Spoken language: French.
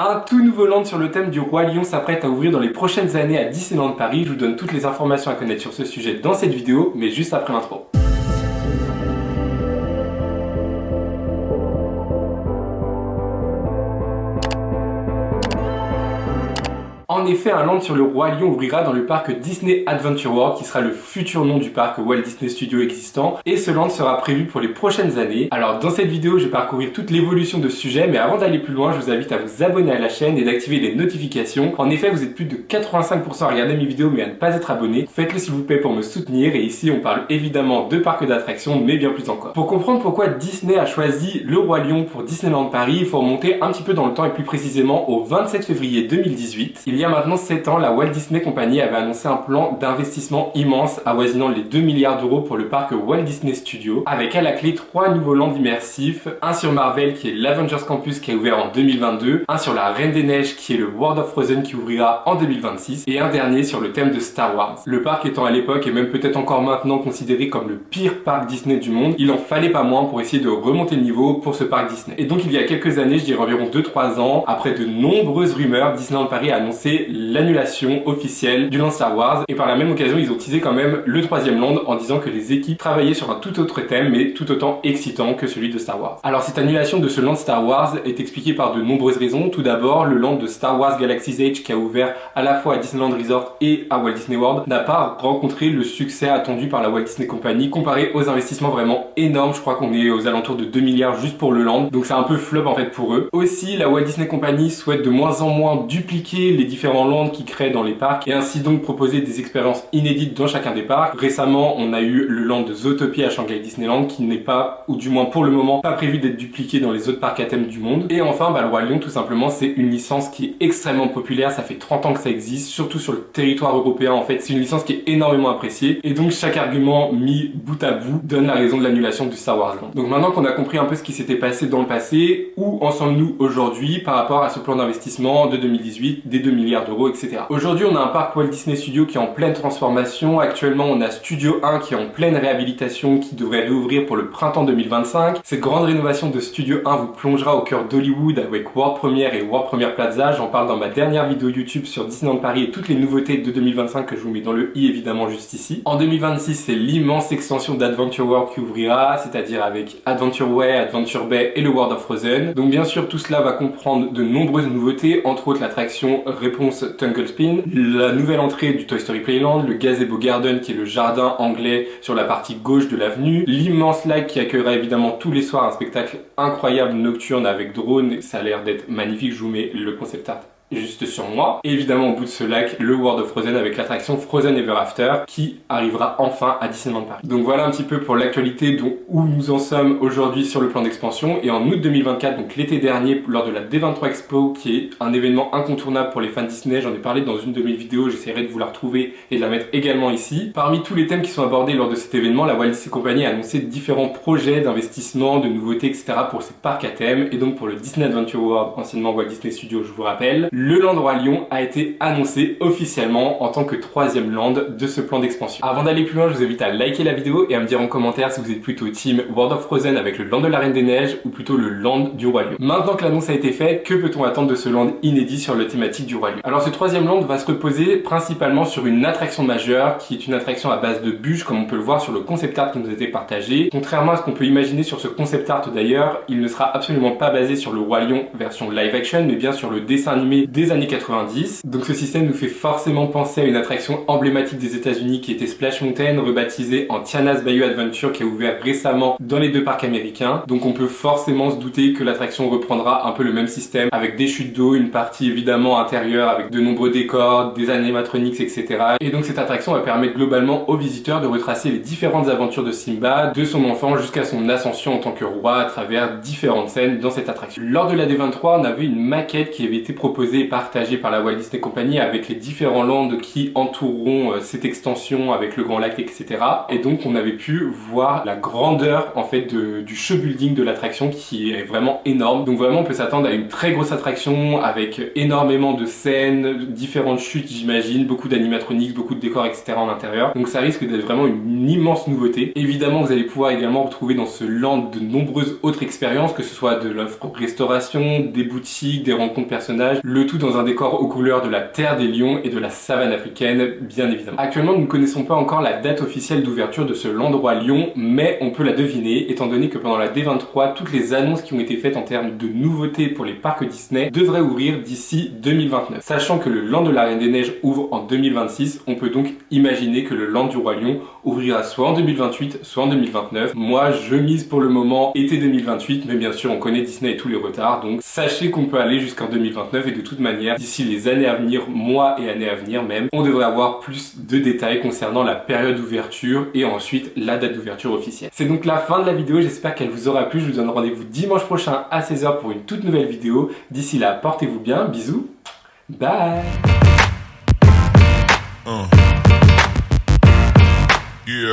Un tout nouveau land sur le thème du Roi Lion s'apprête à ouvrir dans les prochaines années à Disneyland Paris. Je vous donne toutes les informations à connaître sur ce sujet dans cette vidéo, mais juste après l'intro. En effet, un land sur le Roi Lion ouvrira dans le parc Disney Adventure World, qui sera le futur nom du parc Walt Disney Studios existant, et ce land sera prévu pour les prochaines années. Alors dans cette vidéo, je vais parcourir toute l'évolution de ce sujet, mais avant d'aller plus loin, je vous invite à vous abonner à la chaîne et d'activer les notifications. En effet, vous êtes plus de 85% à regarder mes vidéos mais à ne pas être abonné. Faites-le s'il vous plaît pour me soutenir, et ici on parle évidemment de parcs d'attractions, mais bien plus encore. Pour comprendre pourquoi Disney a choisi le Roi Lion pour Disneyland Paris, il faut remonter un petit peu dans le temps et plus précisément au 27 février 2018. Il y a maintenant 7 ans, la Walt Disney Company avait annoncé un plan d'investissement immense avoisinant les 2 milliards d'euros pour le parc Walt Disney Studios, avec à la clé 3 nouveaux lands immersifs, un sur Marvel qui est l'Avengers Campus qui a ouvert en 2022, un sur la Reine des Neiges qui est le World of Frozen qui ouvrira en 2026, et un dernier sur le thème de Star Wars. Le parc étant à l'époque et même peut-être encore maintenant considéré comme le pire parc Disney du monde, il en fallait pas moins pour essayer de remonter le niveau pour ce parc Disney. Et donc il y a quelques années, je dirais environ 2-3 ans, après de nombreuses rumeurs, Disneyland Paris a annoncé l'annulation officielle du land Star Wars, et par la même occasion ils ont teasé quand même le troisième land en disant que les équipes travaillaient sur un tout autre thème mais tout autant excitant que celui de Star Wars. Alors cette annulation de ce land Star Wars est expliquée par de nombreuses raisons. Tout d'abord, le land de Star Wars Galaxy's Edge qui a ouvert à la fois à Disneyland Resort et à Walt Disney World n'a pas rencontré le succès attendu par la Walt Disney Company comparé aux investissements vraiment énormes. Je crois qu'on est aux alentours de 2 milliards juste pour le land, donc c'est un peu flop en fait pour eux. Aussi, la Walt Disney Company souhaite de moins en moins dupliquer les différents lands qui créent dans les parcs et ainsi donc proposer des expériences inédites dans chacun des parcs. Récemment, on a eu le land de Zootopia à Shanghai Disneyland qui n'est pas, ou du moins pour le moment, pas prévu d'être dupliqué dans les autres parcs à thème du monde. Et enfin, le Roi Lion, tout simplement, c'est une licence qui est extrêmement populaire. Ça fait 30 ans que ça existe, surtout sur le territoire européen en fait. C'est une licence qui est énormément appréciée et donc chaque argument mis bout à bout donne la raison de l'annulation du Star Wars Land. Donc maintenant qu'on a compris un peu ce qui s'était passé dans le passé, où en sommes-nous aujourd'hui par rapport à ce plan d'investissement de 2018, des 2 milliards d'euros, etc. Aujourd'hui, on a un parc Walt Disney Studios qui est en pleine transformation. Actuellement, on a Studio 1 qui est en pleine réhabilitation, qui devrait réouvrir pour le printemps 2025. Cette grande rénovation de Studio 1 vous plongera au cœur d'Hollywood avec World Premiere et World Premiere Plaza. J'en parle dans ma dernière vidéo YouTube sur Disneyland Paris et toutes les nouveautés de 2025 que je vous mets dans le i évidemment juste ici. En 2026, c'est l'immense extension d'Adventure World qui ouvrira, c'est-à-dire avec Adventure Way, Adventure Bay et le World of Frozen. Donc bien sûr, tout cela va comprendre de nombreuses nouveautés, entre autres l'attraction Réponse Tunklespin, la nouvelle entrée du Toy Story Playland, le Gazebo Garden qui est le jardin anglais sur la partie gauche de l'avenue, l'immense lac qui accueillera évidemment tous les soirs un spectacle incroyable nocturne avec drone, ça a l'air d'être magnifique, je vous mets le concept art juste sur moi. Et évidemment au bout de ce lac, le World of Frozen avec l'attraction Frozen Ever After qui arrivera enfin à Disneyland Paris. Donc voilà un petit peu pour l'actualité où nous en sommes aujourd'hui sur le plan d'expansion. Et en août 2024, donc l'été dernier, lors de la D23 Expo, qui est un événement incontournable pour les fans Disney, j'en ai parlé dans une de mes vidéos, j'essaierai de vous la retrouver et de la mettre également ici. Parmi tous les thèmes qui sont abordés lors de cet événement, la Walt Disney Company a annoncé différents projets d'investissement, de nouveautés, etc. pour ses parcs à thème. Et donc pour le Disney Adventure World, anciennement Walt Disney Studios, je vous rappelle, le land Roi Lion a été annoncé officiellement en tant que troisième land de ce plan d'expansion. Avant d'aller plus loin, je vous invite à liker la vidéo et à me dire en commentaire si vous êtes plutôt team World of Frozen avec le land de la Reine des Neiges ou plutôt le land du Roi Lion. Maintenant que l'annonce a été faite, que peut-on attendre de ce land inédit sur la thématique du Roi Lion? Alors ce troisième land va se reposer principalement sur une attraction majeure qui est une attraction à base de bûches comme on peut le voir sur le concept art qui nous a été partagé. Contrairement à ce qu'on peut imaginer sur ce concept art d'ailleurs, il ne sera absolument pas basé sur le Roi Lion version live action mais bien sur le dessin animé des années 90. Donc ce système nous fait forcément penser à une attraction emblématique des États-Unis qui était Splash Mountain, rebaptisée en Tiana's Bayou Adventure, qui a ouvert récemment dans les deux parcs américains. Donc on peut forcément se douter que l'attraction reprendra un peu le même système avec des chutes d'eau, une partie évidemment intérieure avec de nombreux décors, des animatronics, etc. Et donc cette attraction va permettre globalement aux visiteurs de retracer les différentes aventures de Simba, de son enfant jusqu'à son ascension en tant que roi à travers différentes scènes dans cette attraction. Lors de la D23, on avait une maquette qui avait été proposée proposé et partagé par la Walt Disney Company avec les différents lands qui entoureront cette extension avec le Grand Lac, etc. Et donc on avait pu voir la grandeur en fait du show building de l'attraction qui est vraiment énorme. Donc vraiment on peut s'attendre à une très grosse attraction avec énormément de scènes, différentes chutes j'imagine, beaucoup d'animatroniques, beaucoup de décors, etc. en intérieur. Donc ça risque d'être vraiment une immense nouveauté. Évidemment vous allez pouvoir également retrouver dans ce land de nombreuses autres expériences, que ce soit de l'offre restauration, des boutiques, des rencontres personnages, le tout dans un décor aux couleurs de la terre des lions et de la savane africaine, bien évidemment. Actuellement, nous ne connaissons pas encore la date officielle d'ouverture de ce Land Roi Lion, mais on peut la deviner, étant donné que pendant la D23, toutes les annonces qui ont été faites en termes de nouveautés pour les parcs Disney devraient ouvrir d'ici 2029. Sachant que le Land de la Reine des Neiges ouvre en 2026, on peut donc imaginer que le Land du Roi Lion ouvrira soit en 2028, soit en 2029. Moi, je mise pour le moment été 2028, mais bien sûr, on connaît Disney et tous les retards, donc sachez qu'on peut aller jusqu'en 2029 et de toute manière, d'ici les années à venir, mois et années à venir même, on devrait avoir plus de détails concernant la période d'ouverture et ensuite la date d'ouverture officielle. C'est donc la fin de la vidéo, j'espère qu'elle vous aura plu. Je vous donne rendez-vous dimanche prochain à 16 h pour une toute nouvelle vidéo. D'ici là, portez-vous bien, bisous, bye. Yeah.